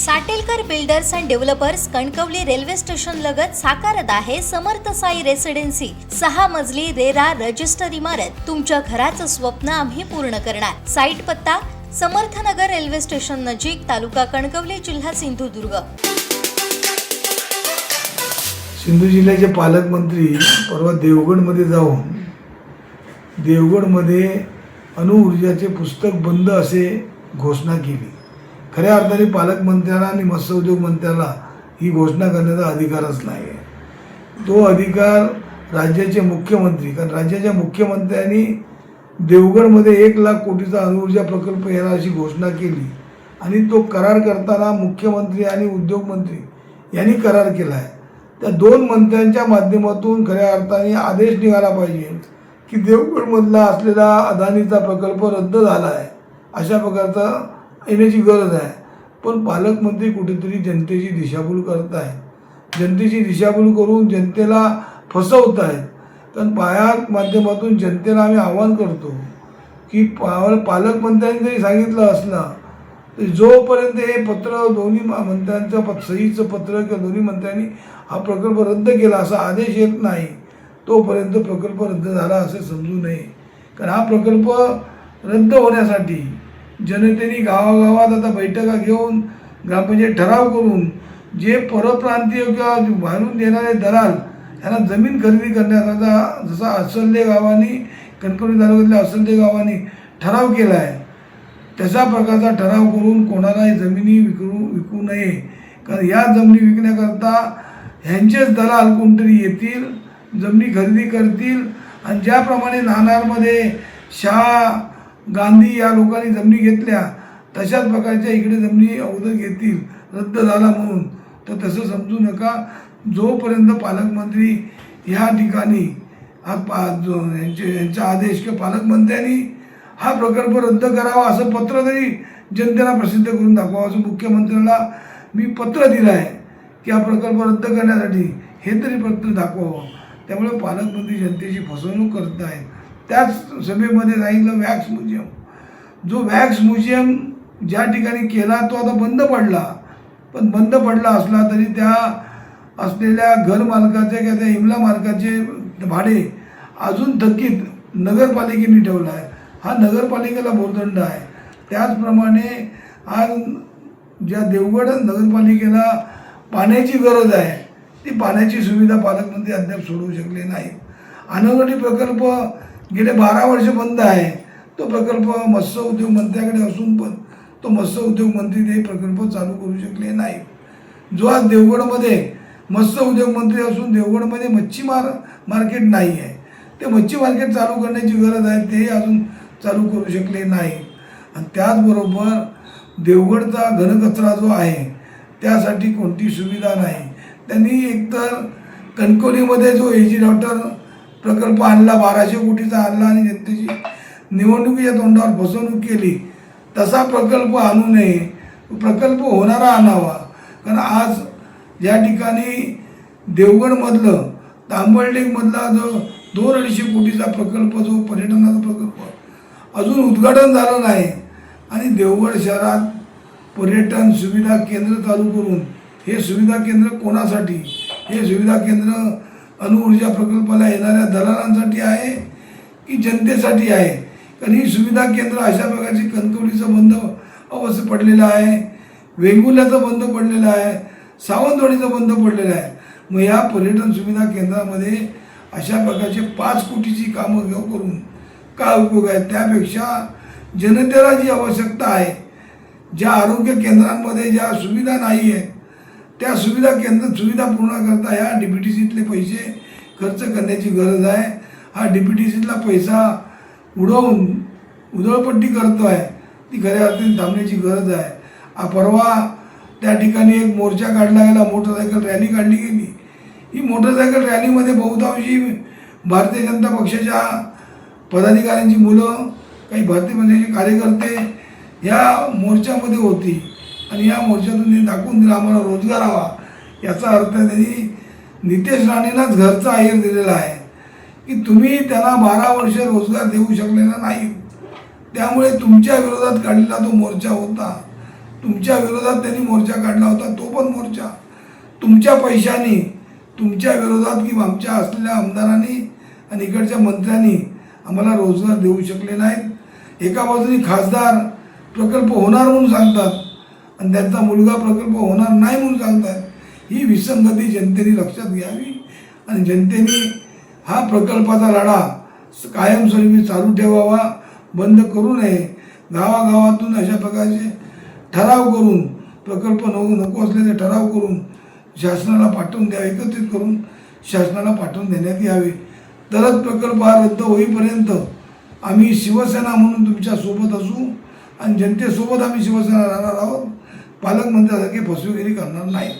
Satelkar builders and developers Kankavli railway station लगत साकारत आहे समर्थ साई रेसिडेन्सी 6 मजली रेरा रजिस्टर इमारत। तुमच्या घराचं स्वप्न आम्ही पूर्ण करणार। साईट पत्ता समर्थनगर रेल्वे स्टेशन नजीक, तालुका कणकवली, जिल्हा सिंधुदुर्ग। सिंधू जिल्ह्याचे पालकमंत्री परवा देवगडमध्ये जाऊन देवगडमध्ये अणुऊर्जाचे पुस्तक बंद असे घोषणा केली। खऱ्या अर्थाने पालकमंत्र्याला आणि मत्स्य उद्योग मंत्र्याला ही घोषणा करण्याचा अधिकारच नाही आहे। तो अधिकार राज्याचे मुख्यमंत्री, कारण राज्याच्या मुख्यमंत्र्यांनी देवगडमध्ये 1 लाख कोटीचा अणुऊर्जा प्रकल्प येणार अशी घोषणा केली आणि तो करार करताना मुख्यमंत्री आणि उद्योगमंत्री यांनी करार केला आहे। त्या 2 मंत्र्यांच्या माध्यमातून खऱ्या अर्थाने आदेश निघाला पाहिजे की देवगडमधला असलेला अदानीचा प्रकल्प रद्द झाला आहे, अशा प्रकारचा येण्याची गरज आहे। पण पालकमंत्री कुठेतरी जनतेची दिशाभूल करत आहेत, जनतेची दिशाभूल करून जनतेला फसवत आहेत। कारण पाया माध्यमातून जनतेला आम्ही आवाहन करतो की पालकमंत्र्यांनी जरी सांगितलं असलं तर जोपर्यंत हे पत्र दोन्ही मंत्र्यांचं सहीचं पत्र किंवा दोन्ही मंत्र्यांनी हा प्रकल्प रद्द केला असा आदेश येत नाही तोपर्यंत प्रकल्प रद्द झाला असे समजू नये। कारण हा प्रकल्प रद्द होण्यासाठी जनतेने गावागावात आता बैठका घेऊन ग्रामपंचायत ठराव करून जे परप्रांतीय किंवा बाहेरून येणारे दलाल यांना जमीन खरेदी करण्याचा जसा असल्ले गावांनी कणकवली तालुक्यातल्या असल्ले गावांनी ठराव केला आहे तशा प्रकारचा ठराव करून कोणालाही जमिनी विकू नये। कारण या जमिनी विकण्याकरता ह्यांचेच दलाल कोणतरी येतील, जमिनी खरेदी करतील आणि ज्याप्रमाणे नाणारमध्ये शाह गांधी या लोकांनी जमिनी घेतल्या तशाच प्रकारच्या इकडे जमिनी अगोदर घेतील रद्द झाला म्हणून। तर तसं समजू नका। जोपर्यंत पालकमंत्री ह्या ठिकाणी यांचा आदेश किंवा पालकमंत्र्यांनी हा प्रकल्प रद्द करावा असं पत्र तरी जनतेला प्रसिद्ध करून दाखवावं असं मुख्यमंत्र्याला मी पत्र दिलं आहे की हा प्रकल्प रद्द करण्यासाठी हे तरी पत्र दाखवावं। त्यामुळे पालकमंत्री जनतेची फसवणूक करत आहेत। त्याच सभेमध्ये सांगितलं वॅक्स म्युझियम, जो वॅक्स म्युझियम ज्या ठिकाणी केला तो आता बंद पडला, पण बंद पडला असला तरी त्या असलेल्या घरमालकाचे किंवा त्या इमला मालकाचे भाडे अजून थकीत नगरपालिकेने ठेवला आहे। हा नगरपालिकेला भोर्दंड आहे। त्याचप्रमाणे आज ज्या देवगड नगरपालिकेला पाण्याची गरज आहे ती पाण्याची सुविधा पालकमंत्री अद्याप सोडवू शकले नाही। अनगढी प्रकल्प गेले 12 वर्ष बंद आहे। तो प्रकल्प मत्स्य उद्योग मंत्र्याकडे असून पण तो मत्स्य उद्योग मंत्री ते प्रकल्प चालू करू शकले नाही। जो आज देवगडमध्ये मत्स्य उद्योग मंत्री असून देवगडमध्ये मच्छी मार्केट नाही आहे, ते मच्छी मार्केट चालू करण्याची गरज आहे, ते अजून चालू करू शकले नाही। आणि त्याचबरोबर देवगडचा घनकचरा जो आहे त्यासाठी कोणती सुविधा नाही। त्यांनी एकतर कणकवलीमध्ये जो एजी वॉटर प्रकल्प आणला 1200 कोटीचा आणला आणि जनतेची निवडणुकीच्या तोंडावर फसवणूक केली, तसा प्रकल्प आणू नये, प्रकल्प होणारा आणावा। कारण आज ज्या ठिकाणी देवगडमधलं तांबळडेगमधला जो 200-250 कोटीचा प्रकल्प जो पर्यटनाचा प्रकल्प अजून उद्घाटन झालं नाही आणि देवगड शहरात पर्यटन सुविधा केंद्र चालू करून हे सुविधा केंद्र कोणासाठी, हे सुविधा केंद्र अणुऊर्जा प्रकल्पाला येणाऱ्या दलालांसाठी आहे की जनतेसाठी आहे? कारण ही सुविधा केंद्र अशा प्रकारची कणकवलीचं बंद अवस्थेत पडलेलं आहे, वेंगुर्ल्याचं बंद पडलेलं आहे, सावंतवाडीचं बंद पडलेलं आहे। मग या पर्यटन सुविधा केंद्रामध्ये अशा प्रकारचे 5 कोटीची कामं करून काय उपयोग आहे? त्यापेक्षा जनतेला जी आवश्यकता आहे, ज्या आरोग्य केंद्रांमध्ये ज्या सुविधा नाही आहेत त्या सुविधा पूर्ण करता ह्या DPTCतले पैसे खर्च करण्याची गरज आहे। हा DPTCतला पैसा उडवून उधळपट्टी करतो आहे, ती खऱ्या अर्थाने थांबण्याची गरज आहे। परवा त्या ठिकाणी एक मोर्चा काढला गेला, मोटरसायकल रॅली काढली गेली। ही मोटरसायकल रॅलीमध्ये बहुतांशी भारतीय जनता पक्षाच्या पदाधिकाऱ्यांची मुलं, काही भारतीय पक्षाचे कार्यकर्ते या मोर्चामध्ये होती आणि या मोर्चातून त्यांनी दाखवून दिला आम्हाला रोजगार हवा। याचा अर्थ त्यांनी नितेश राणेंनाच घरचा आहेर दिलेला आहे की तुम्ही त्यांना 12 वर्ष रोजगार देऊ शकलेला नाही, त्यामुळे तुमच्या विरोधात काढलेला तो मोर्चा होता तुमच्या विरोधात त्यांनी मोर्चा काढला होता, तो पण मोर्चा तुमच्या पैशाने, तुमच्या विरोधात किंवा आमच्या असलेल्या आमदारांनी आणि इकडच्या मंत्र्यांनी आम्हाला रोजगार देऊ शकले नाहीत. एका बाजूने खासदार प्रकल्प होणार म्हणून सांगतात आणि त्यांचा मुलगा प्रकल्प होणार नाही म्हणून सांगतात. ही विसंगती जनतेने लक्षात घ्यावी आणि जनतेने हा प्रकल्पाचा लढा कायमस्वरूपी चालू ठेवावा, बंद करू नये. गावागावातून अशा प्रकारचे ठराव करून, प्रकल्प नको असलेले ठराव करून शासनाला पाठवून द्यावे, एकत्रित करून शासनाला पाठवून देण्यात यावे. तरच प्रकल्प हा रद्द होईपर्यंत आम्ही शिवसेना म्हणून तुमच्या सोबत असू आणि जनतेसोबत आम्ही शिवसेना राहणार आहोत. पालकमंत्र्यासारखी फसवेगिरी करणार नाही.